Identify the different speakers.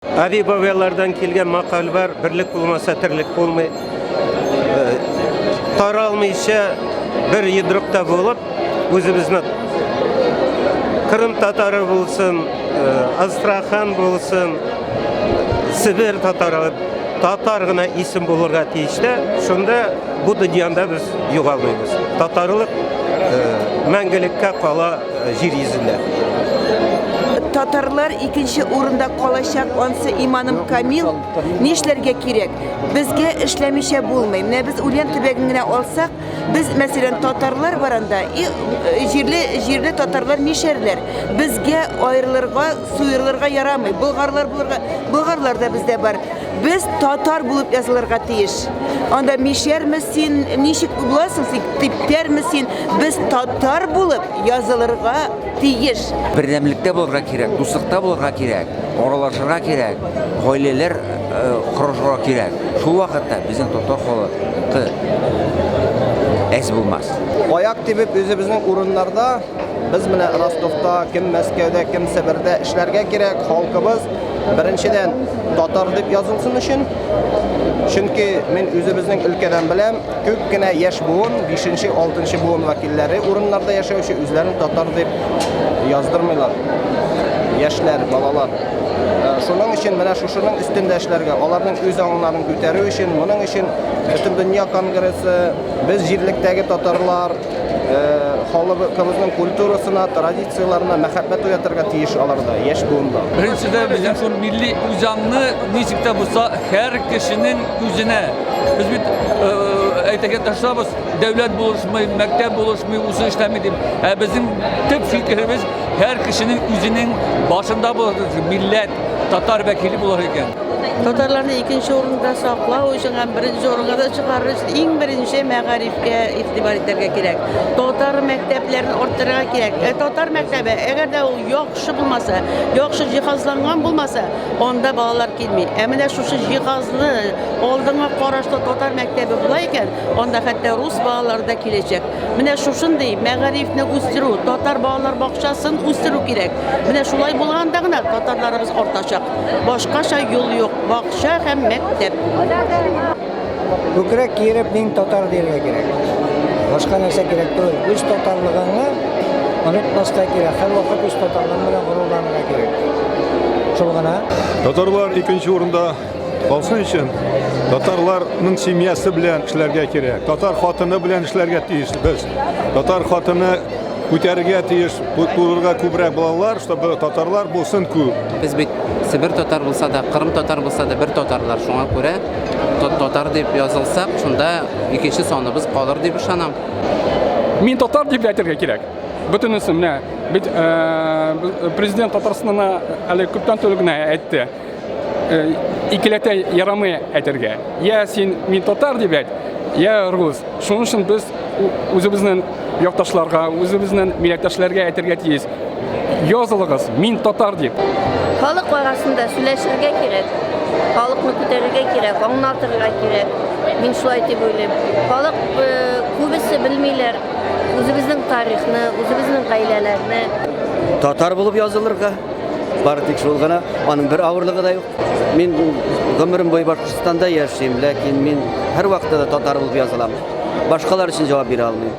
Speaker 1: Abi babalardan kelgen makal var, birlik bulmasa tirlik bulmay. Taralmayışa bir yidrukta bulup, özümüzün Kırım Tatarı bulsun, Astrakhan bulsun, Sibir Tatarı, Tatargına isim bulurga tiyişte, şunda bu dünyada biz yuvalmayız. Tatarlık мәңгелеккә кала җир йөзендә.
Speaker 2: Татарлар икенче урында калачак, ансы иманым камил. Нишләргә кирәк? Безгә эшләмичә булмый. Менә без үлән төбәген генә алсак, без мәсәлән татарлар баранда, җирле татарлар мишәрләр. Безгә аерылырга, суйырларга ярамый. Болгарлар да бездә бар. Без татар булып язылырга тиеш. Анда мишәрмесин, ничек буласың син, типтәрмесин? Без татар булып язылырга тиеш.
Speaker 3: Бердәмлектә булырга кирәк, дуслыкта булырга кирәк, аралашырга кирәк, гаиләләр корышырга кирәк. Шул вакытта безнең татар халкы әз булмас.
Speaker 4: Аяк тибеп үзебезнең урыннарда, без менә Ростовта, кем Мәскәүдә, кем Себердә эшләргә кирәк, халкыбыз беренчедән татар дип язылсын өчен. Чөнки мен үзебезнең өлкәдән беләм, күп кенә яшь буын, 5нче, 6нчы буын вәкилләре урыннарда яшәүче үзләрен татар дип яздырмыйлар. Яшьләр, балалар. Шуның өчен менә шушының өстендә эшләргә, аларның үз аңларын күтәрү өчен, моның өчен Бөтен дөнья конгрессы, без җирлектәге татарлар халкыбызның культурасына, традицияларына мәхәббәт уятырга тиеш аларда, яшь буында.
Speaker 5: Birinchisi bizim şu milli uzanlı niçikte bulsa her kişinin üzerine biz bir ayteket taşlarımız devlet buluşmayı, mektep buluşmayı usul işlemedim. Bizim tüm fikrimiz her kişinin üzerinin başında bulunur. Millet, Tatar vekili bulurken.
Speaker 6: Tatarlarni ikinci orunda saklaw üçün hem birinci orunda da çıkarırız. En birinci məğarifke itibar etlerge gerek. Tatar mekteplerini ortaga gerek. Tatar mektebi eğer de yaxşı bulmasa, yaxşı cihazlangan bulmasa, onda balalar gelmey. Emine şu cihazlı olduğuna qaraşda Tatar mektebi bulayken, onda hatta Rus balalar da gelecek. Mine şuşunday məğarifni üstürü, Tatar balalar bakçasını üstürü gerek. Mine şulay bulgandagına Tatarlarımız ortaçak. Başka yol yok. Bakşa hem mektep.
Speaker 7: Күкрәк киереп мин татар дәргә кирәк. Башка нәрсә кирәк түгел. Үз татарлыгыңны онытмаска кирәк. Һәр вакыт үз татарлыгың белән горурланырга кирәк. Шул гына.
Speaker 8: Татарлар икенче урында калсын өчен татарларның семьясы белән эшләргә кирәк. Татар хатыны белән эшләргә тиеш без. Татар хатыны күтәрергә тиеш, булырга күбрәк балалар, чтобы татарлар булсын күп.
Speaker 3: Без бит Сибир татар булса да, Кырым татар булса да бер татарлар, шуңа күрә татар дип язылсак, шунда икенче саныбыз калыр дип ышанам.
Speaker 9: Мин татар дип әйтергә кирәк. Бөтенесе менә бит президент Татарстанна әле күптән түгел генә әйтте. Икеләтә ярамый әйтергә. Я син мин татар дип әйт, я рус. Шуның өчен без үзебезнең якташларга, үзебезнең милләттәшләргә әйтергә тиеш. Язылыгыз, мин татар дип.
Speaker 10: Халык арасында сөйләшергә кирәк. Халыкны күтәрергә кирәк, аңлатырга кирәк. Мин шулай дип уйлыйм. Халык күбесе белмиләр үзебезнең тарихны, үзебезнең гаиләләрне.
Speaker 4: Татар булып язылырга бары тик шул гына, аның бер авырлыгы да юк. Мин гомерем буе Башкортстанда яшим, ләкин мин һәр вакытта да татар булып язылам. Башкалар өчен җавап бирә алмыйм.